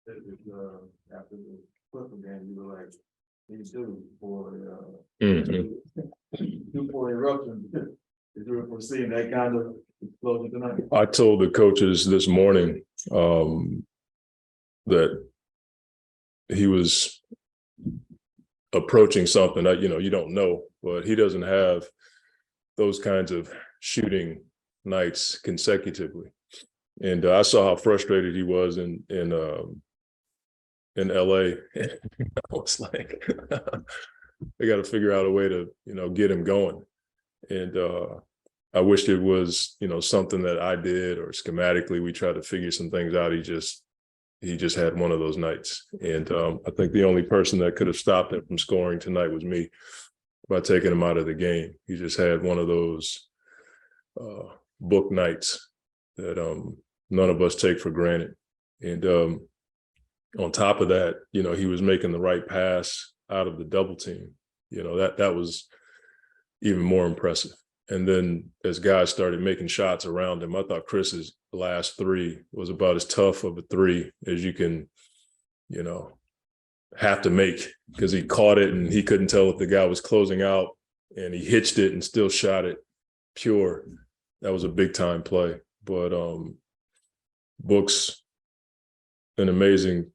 after the Clipper game, you were like, "These two for Mhm. two for eruption." Did you foresee that kind of explosion tonight? I told the coaches this morning that he was approaching something that, you don't know, but he doesn't have those kinds of shooting nights consecutively. And I saw how frustrated he was in LA. I was like, they got to figure out a way to, get him going. And I wished it was, something that I did or schematically we tried to figure some things out. He just had one of those nights. And I think the only person that could have stopped him from scoring tonight was me by taking him out of the game. He just had one of those book nights that none of us take for granted. And on top of that, he was making the right pass out of the double team. That was even more impressive. And then as guys started making shots around him, I thought Chris's last three was about as tough of a three as you can, have to make, because he caught it and he couldn't tell if the guy was closing out, and he hitched it and still shot it pure. That was a big time play. But Book's an amazing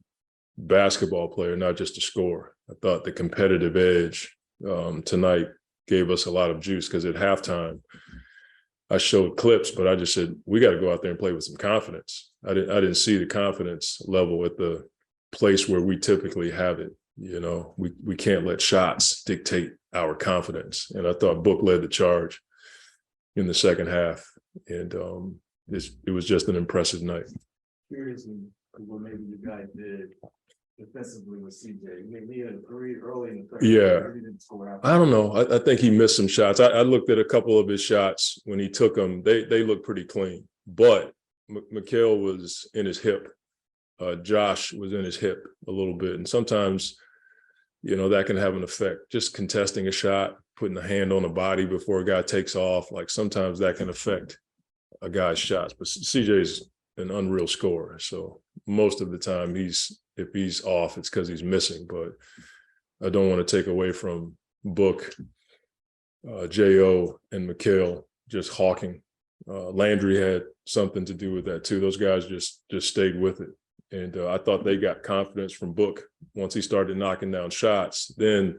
basketball player, not just a scorer. I thought the competitive edge tonight gave us a lot of juice, because at halftime I showed clips, but I just said, we got to go out there and play with some confidence. I didn't see the confidence level at the place where we typically have it. We can't let shots dictate our confidence. And I thought Book led the charge in the second half. And it was just an impressive night. Curious what maybe you guys did defensively with CJ. Maybe he had a three early in the third. Yeah. He didn't score out. I don't know. I think he missed some shots. I looked at a couple of his shots when he took them. They looked pretty clean. But Mikal was in his hip. Josh was in his hip a little bit. And sometimes, that can have an effect. Just contesting a shot, putting a hand on a body before a guy takes off. Like sometimes that can affect a guy's shots. But CJ's an unreal scorer. So most of the time if he's off, it's because he's missing. But I don't want to take away from Book, J.O. and Mikal just hawking. Landry had something to do with that too. Those guys just stayed with it. And I thought they got confidence from Book. Once he started knocking down shots, then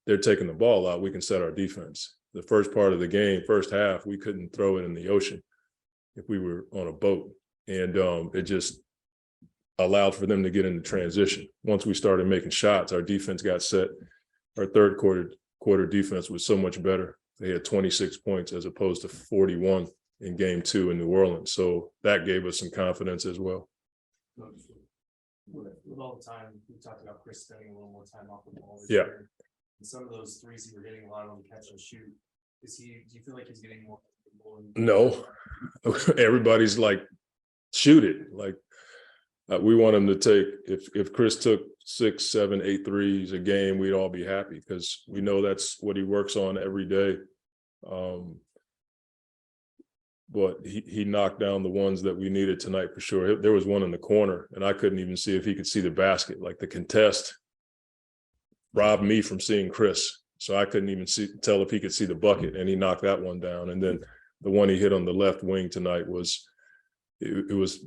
they're taking the ball out. We can set our defense. The first part of the game, first half, we couldn't throw it in the ocean if we were on a boat. And it just allowed for them to get into transition. Once we started making shots, our defense got set. Our third quarter defense was so much better. They had 26 points as opposed to 41 in game 2 in New Orleans. So that gave us some confidence as well. With all the time, we talked about Chris spending a little more time off the ball this Yeah. year. And some of those threes he were hitting, a lot of them catch and shoot. Do you feel like he's getting more? No, everybody's like, shoot it. Like we want him to take, if Chris took 6, 7, 8 threes a game, we'd all be happy, because we know that's what he works on every day. But he knocked down the ones that we needed tonight for sure. There was one in the corner, and I couldn't even see if he could see the basket. Like the contest robbed me from seeing Chris, so I couldn't even tell if he could see the bucket, and he knocked that one down. And then the one he hit on the left wing tonight was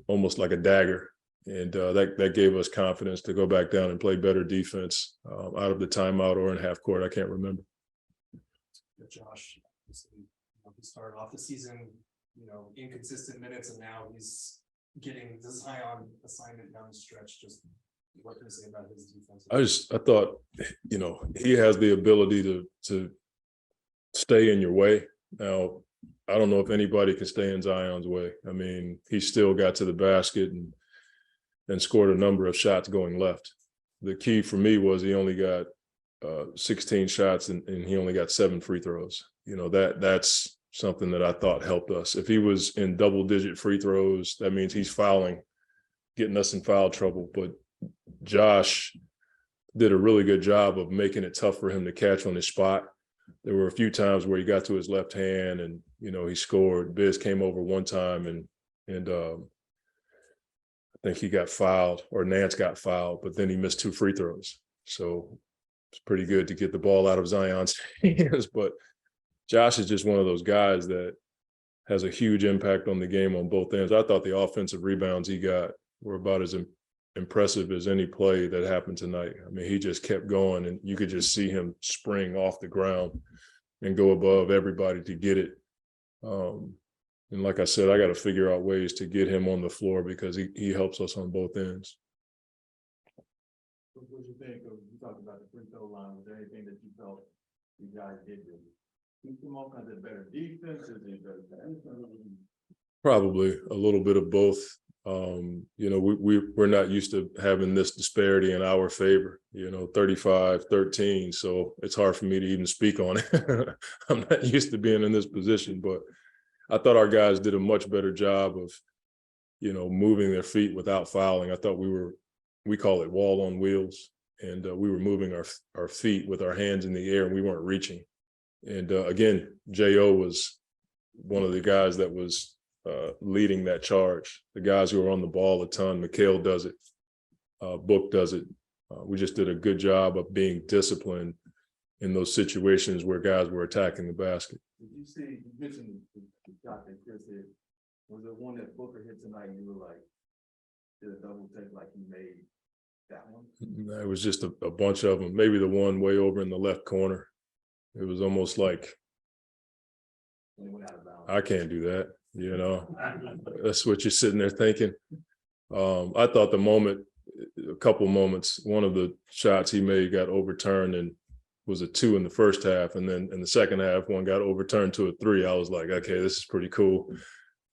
almost like a dagger, and that gave us confidence to go back down and play better defense out of the timeout or in half court. I can't remember. Josh, he started off the season, inconsistent minutes, and now he's getting the Zion assignment down the stretch. Just what can you say about his defense? I thought, he has the ability to stay in your way. Now, I don't know if anybody can stay in Zion's way. I mean, he still got to the basket and scored a number of shots going left. The key for me was he only got 16 shots and he only got 7 free throws. That's something that I thought helped us. If he was in double-digit free throws, that means he's fouling, getting us in foul trouble. But Josh did a really good job of making it tough for him to catch on his spot. There were a few times where he got to his left hand and, he scored. Biz came over one time and think he got fouled, or Nance got fouled, but then he missed 2 free throws. So it's pretty good to get the ball out of Zion's hands. But Josh is just one of those guys that has a huge impact on the game on both ends. I thought the offensive rebounds he got were about as impressive as any play that happened tonight. I mean, he just kept going, and you could just see him spring off the ground and go above everybody to get it. And like I said, I got to figure out ways to get him on the floor because he helps us on both ends. What did you think of, you talked about the free throw line, was there anything that you felt you guys did to keep them on, kind of better defense, is it better defense? Probably a little bit of both. You know, we're not used to having this disparity in our favor, you know, 35-13. So it's hard for me to even speak on it. I'm not used to being in this position, but I thought our guys did a much better job of, you know, moving their feet without fouling. I thought we call it wall on wheels, and we were moving our feet with our hands in the air, and we weren't reaching. And again, J.O. was one of the guys that was leading that charge. The guys who are on the ball a ton, Mikhail does it, Book does it. We just did a good job of being disciplined in those situations where guys were attacking the basket. Did you see, you mentioned the shot that Chris hit, was it one that Booker hit tonight, and you were like, did a double take like he made that one? It was just a bunch of them, maybe the one way over in the left corner. It was almost like, When it went out of bounds. I can't do that, you know. That's what you're sitting there thinking. I thought a couple moments, one of the shots he made got overturned and was a 2 in the first half. And then in the second half, one got overturned to a 3. I was like, okay, this is pretty cool.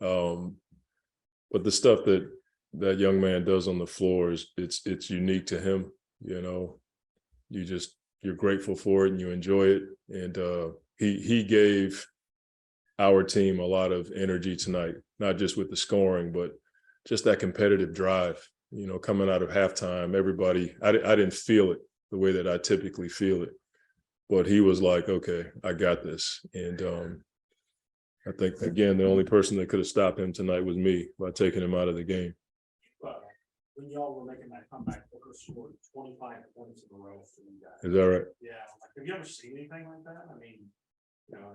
But the stuff that young man does on the floor it's unique to him. You know, you're grateful for it and you enjoy it. And he gave our team a lot of energy tonight, not just with the scoring, but just that competitive drive. You know, coming out of halftime, everybody, I didn't feel it the way that I typically feel it, but he was like, okay, I got this. And I think, again, the only person that could have stopped him tonight was me by taking him out of the game. When y'all were making that comeback, Booker scored 25 points in a row for you guys. Is that right? Yeah, like, have you ever seen anything like that? I mean, you know.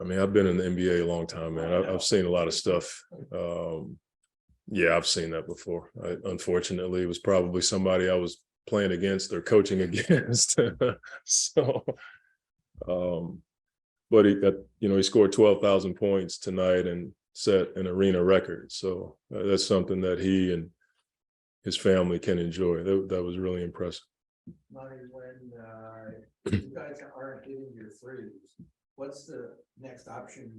I mean, I've been in the NBA a long time, man. I've seen a lot of stuff. Yeah, I've seen that before. Unfortunately, it was probably somebody I was playing against or coaching against. So, but he scored 12,000 points tonight and set an arena record. So that's something that he and his family can enjoy. That was really impressive. Monty, when you guys aren't getting your threes, what's the next option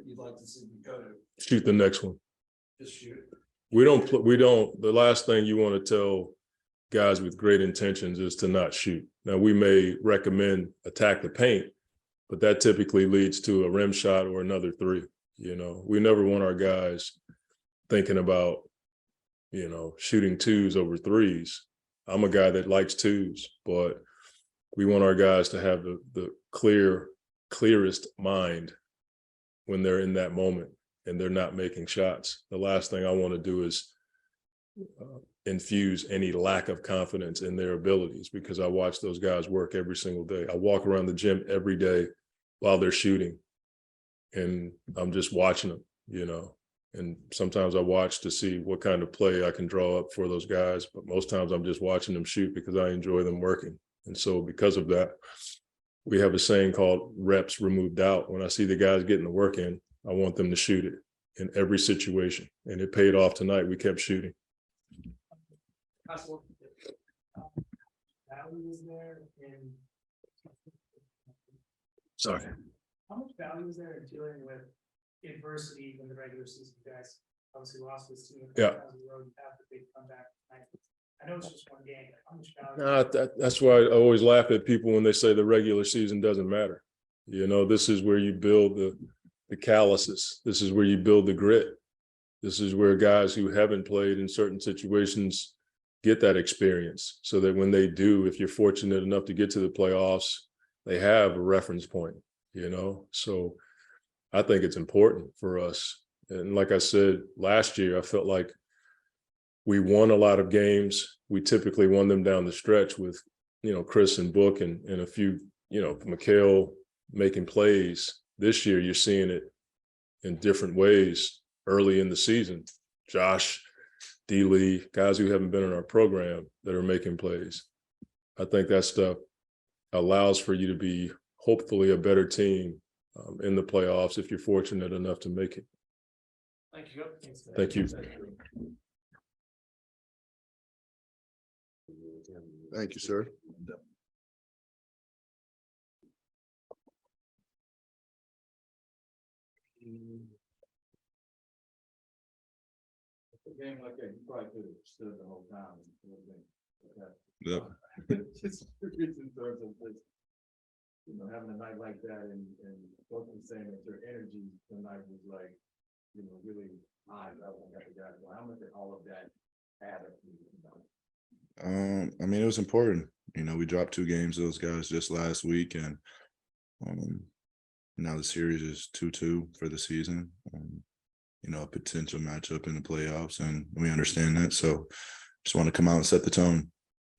you'd like to see you go to? Shoot the next one. Just shoot. We don't, the last thing you want to tell guys with great intentions is to not shoot. Now, we may recommend attack the paint, but that typically leads to a rim shot or another 3. You know, we never want our guys thinking about, you know, shooting 2s over 3s. I'm a guy that likes 2s, but we want our guys to have the clearest mind when they're in that moment and they're not making shots. The last thing I want to do is infuse any lack of confidence in their abilities, because I watch those guys work every single day. I walk around the gym every day while they're shooting, and I'm just watching them, you know. And sometimes I watch to see what kind of play I can draw up for those guys, but most times I'm just watching them shoot because I enjoy them working. And so because of that, we have a saying called reps remove doubt. When I see the guys getting the work in, I want them to shoot it in every situation. And it paid off tonight. We kept shooting. Value is there in. Sorry. How much value is there in dealing with adversity in the regular season? You guys obviously lost this team. Yeah. After they come back tonight. I know it's just one game. How much value? That's why I always laugh at people when they say the regular season doesn't matter. You know, this is where you build the calluses. This is where you build the grit. This is where guys who haven't played in certain situations get that experience, so that when they do, if you're fortunate enough to get to the playoffs, they have a reference point, you know? So I think it's important for us. And like I said, last year, I felt like we won a lot of games. We typically won them down the stretch with, Chris and Book and a few, Mikhail making plays. This year, you're seeing it in different ways early in the season. Josh, D. Lee, guys who haven't been in our program that are making plays. I think that stuff allows for you to be hopefully a better team in the playoffs if you're fortunate enough to make it. Thank you. Thank you. Thank you, sir. A game like that, you probably could have stood the whole time. Yep. Just in terms of this, having a night like that and both of them saying that your energy tonight was like, really high. I won't have the guys. How much did all of that add up to you? I mean, it was important. We dropped 2 games of those guys just last week, and now the series is 2-2 for the season. A potential matchup in the playoffs, and we understand that. So, just want to come out and set the tone.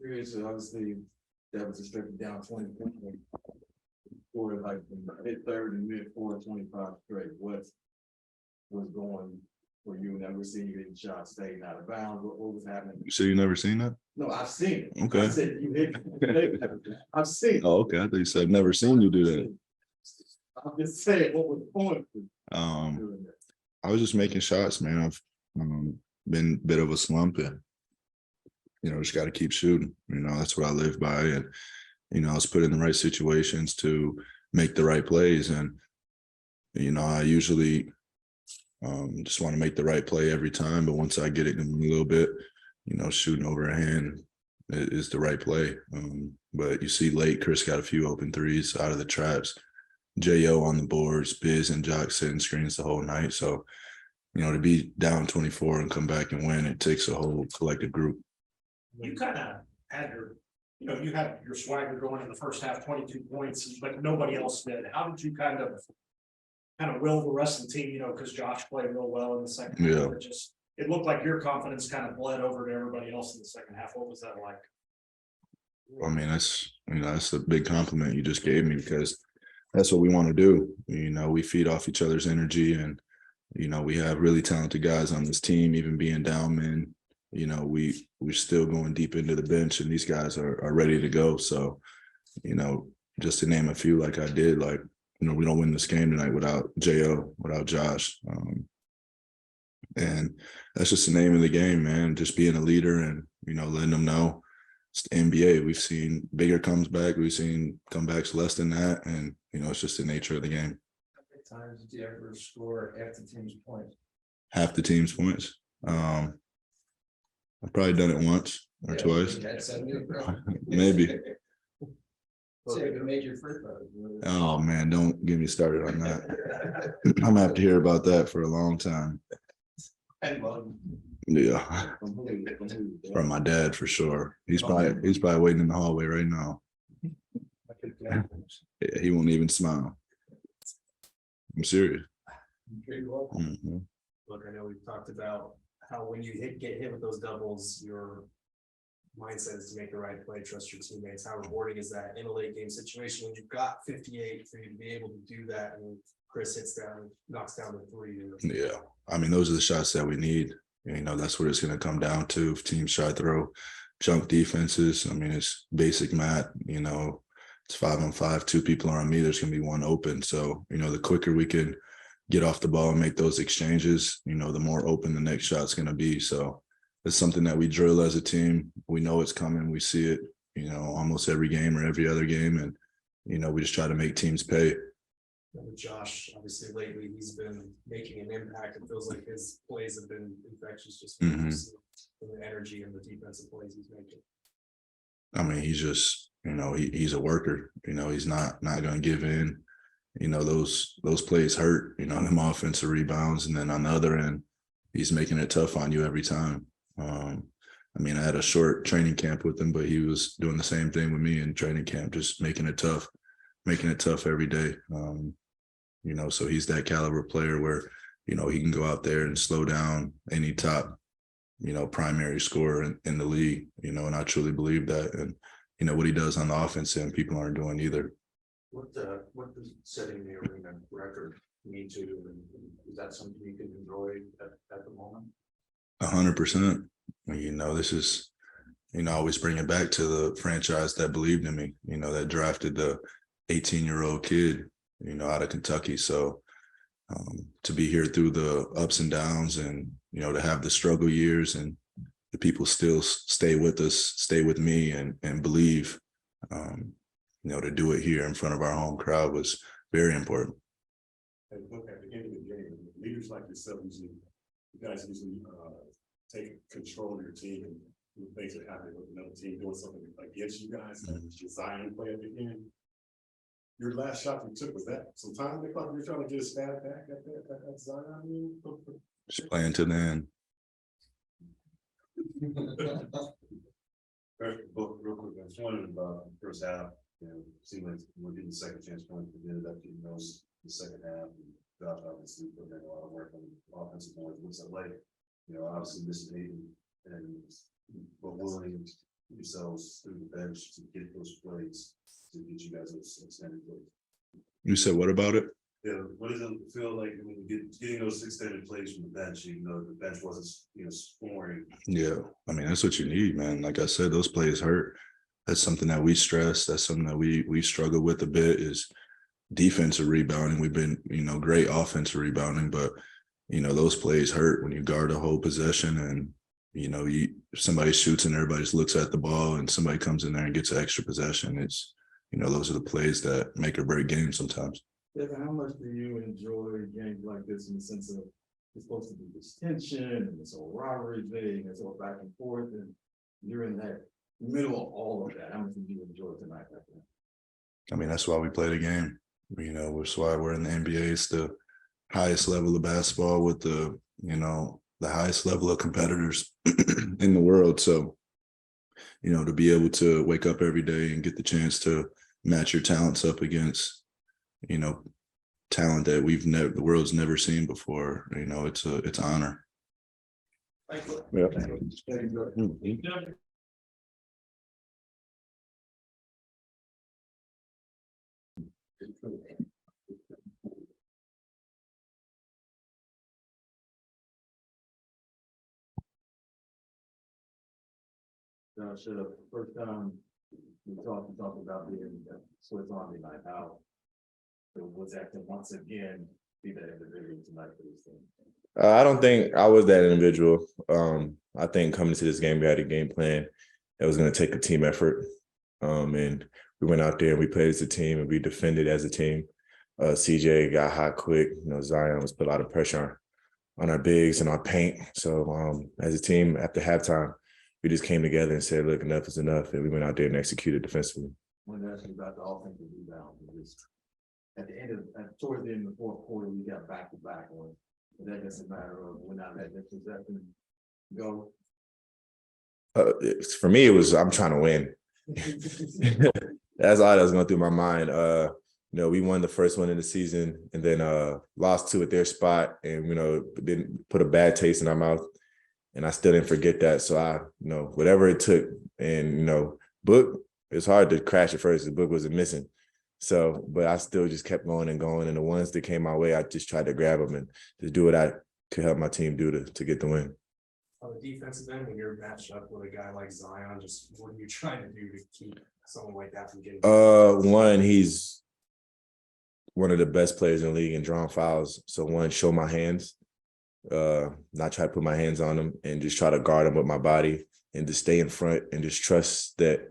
Seriously, obviously, that was a strip down 20 for like mid third and mid fourth, 25 straight. What was going for you? Never seen you hitting shots, staying out of bounds. What was happening? You said you never seen that? No, I've seen it. Okay. I said you hit. I've seen it. Oh, okay. I thought you said never seen you do that. I'm just saying what was the point for doing that. I was just making shots, man. I've been a bit of a slump, and just got to keep shooting. That's what I live by, and I was put in the right situations to make the right plays, and I usually just want to make the right play every time. But once I get it in a little bit, shooting over a hand is the right play. But you see, late Chris got a few open threes out of the traps. J.O. on the boards, Biz and Jock setting screens the whole night. So, to be down 24 and come back and win, it takes a whole collective group. You kind of had you had your swagger going in the first half, 22 points, but nobody else did. How did you kind of will the rest of the team, because Josh played real well in the second half. Yeah. It looked like your confidence kind of bled over to everybody else in the second half. What was that like? I mean, that's a big compliment you just gave me, because that's what we want to do. We feed off each other's energy, and, we have really talented guys on this team. Even being down men, we're still going deep into the bench, and these guys are ready to go. So, just to name a few, like I did, we don't win this game tonight without J.O., without Josh. And that's just the name of the game, man. Just being a leader and, letting them know it's the NBA. We've seen bigger comebacks. We've seen comebacks less than that. And, it's just the nature of the game. How many times did you ever score half the team's points? Half the team's points. I've probably done it once or twice. Maybe. Oh man, don't get me started on that. I'm gonna have to hear about that for a long time. Yeah, from my dad for sure. He's probably waiting in the hallway right now. He won't even smile. I'm serious. Mhm. Look, I know we've talked about how when you get hit with those doubles, your mindset is to make the right play, trust your teammates. How rewarding is that in a late game situation when you've got 58 for you to be able to do that, and Chris knocks down the 3? Yeah, I mean, those are the shots that we need. That's what it's going to come down to. If teams try to throw junk defenses, I mean, it's basic math. It's 5-on-5, 2 people are on me. There's going to be 1 open. So, the quicker we can get off the ball and make those exchanges, the more open the next shot's going to be. So it's something that we drill as a team. We know it's coming. We see it, almost every game or every other game. And, we just try to make teams pay. With Josh, obviously lately he's been making an impact. It feels like his plays have been infectious, just from the energy and the defensive plays he's making. I mean, he's just, he's a worker. He's not going to give in. Those plays hurt. Them offensive rebounds, and then on the other end, he's making it tough on you every time. I mean, I had a short training camp with him, but he was doing the same thing with me in training camp, just making it tough every day. So he's that caliber player where, he can go out there and slow down any top, primary scorer in the league, and I truly believe that. And, what he does on the offense and people aren't doing either. What does setting the arena record mean to you? And is that something you can enjoy at the moment? 100%. This is, I always bring it back to the franchise that believed in me, that drafted the 18-year-old kid, out of Kentucky. So to be here through the ups and downs and, to have the struggle years and the people still stay with us, stay with me and believe, to do it here in front of our home crowd was very important. And look, at the end of the game, leaders like yourself usually, you guys usually take control of your team and things that happen with another team doing something against you guys. Zion play at the end. Your last shot you took, was that some time in the clock? You're trying to get a stab back at Zion? Just playing to the end. Real quick, I was wondering about the first half. Seemed like we're getting second chance points, but ended up getting those the second half. And Josh obviously put in a lot of work on offensive points. Looks like, obviously missing Aiden and but willing yourselves through the bench to get those plays to get you guys those extended plays. You said what about it? Yeah, what does it feel like when you getting those extended plays from the bench, even though the bench wasn't, scoring? Yeah, that's what you need, man. Like I said, those plays hurt. That's something that we stress. That's something that we struggle with a bit is defensive rebounding. We've been, great offensive rebounding, but, those plays hurt when you guard a whole possession and, somebody shoots and everybody just looks at the ball and somebody comes in there and gets an extra possession. It's, those are the plays that make or break games sometimes. Devin, how much do you enjoy games like this in the sense of it's supposed to be this tension and this whole rivalry thing and so back and forth, and you're in that middle of all of that? How much do you enjoy tonight like that? That's why we play the game. That's why we're in the NBA. It's the highest level of basketball with the highest level of competitors in the world. So, to be able to wake up every day and get the chance to match your talents up against, talent that the world's never seen before, it's an honor. Yeah. Josh, first time we talked about being Swiss Army knife, how it was that to once again be that individual tonight for this thing? I don't think I was that individual. I think coming to this game, we had a game plan that was going to take a team effort. And we went out there and we played as a team and we defended as a team. CJ got hot quick. Zion was put a lot of pressure on our bigs and our paint. So as a team, after halftime, we just came together and said, look, enough is enough. And we went out there and executed defensively. When that's about the offensive rebound, at the end towards the end of the fourth quarter, we got back-to-back on. But that doesn't matter when I let that possession go. For me, it was I'm trying to win. That's all that was going through my mind. We won the first one in the season and then lost two at their spot and, didn't put a bad taste in our mouth. And I still didn't forget that. So I, whatever it took and, Book, it's hard to crash at first. The Book wasn't missing. So, but I still just kept going and going. And the ones that came my way, I just tried to grab them and just do what I could help my team do to get the win. On the defensive end, when you're matched up with a guy like Zion, just what are you trying to do to keep someone like that from getting? One, he's one of the best players in the league in drawing fouls. So one, show my hands, not try to put my hands on him and just try to guard him with my body and just stay in front and just trust that,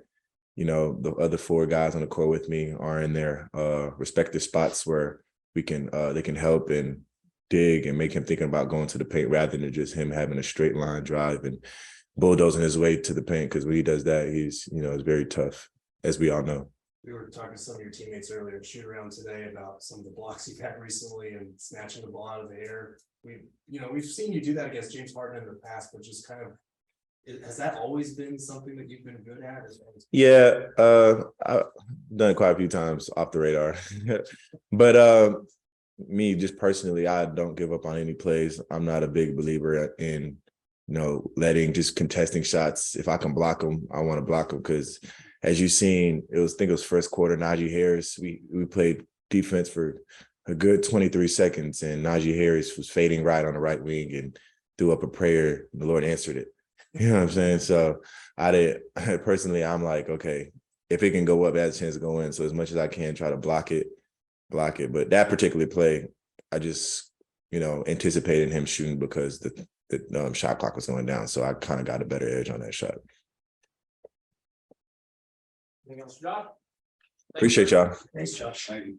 the other four guys on the court with me are in their respective spots where they can help and dig and make him thinking about going to the paint rather than just him having a straight line drive and bulldozing his way to the paint. Because when he does that, he's, is very tough, as we all know. We were talking to some of your teammates earlier at shoot around today about some of the blocks you've had recently and snatching the ball out of the air. We've seen you do that against James Harden in the past, but just kind of, has that always been something that you've been good at? Yeah, I've done it quite a few times off the radar. But me, just personally, I don't give up on any plays. I'm not a big believer in letting just contesting shots. If I can block them, I want to block them because as you've seen, I think it was first quarter, Najee Harris, we played defense for a good 23 seconds and Najee Harris was fading right on the right wing and threw up a prayer. And the Lord answered it. You know what I'm saying? So personally, I'm like, okay, if it can go up, it has a chance to go in. So as much as I can, try to block it. But that particular play, I just, anticipated him shooting because the shot clock was going down. So I kind of got a better edge on that shot. Anything else, Josh? Appreciate y'all. Thanks, Josh. Thank you.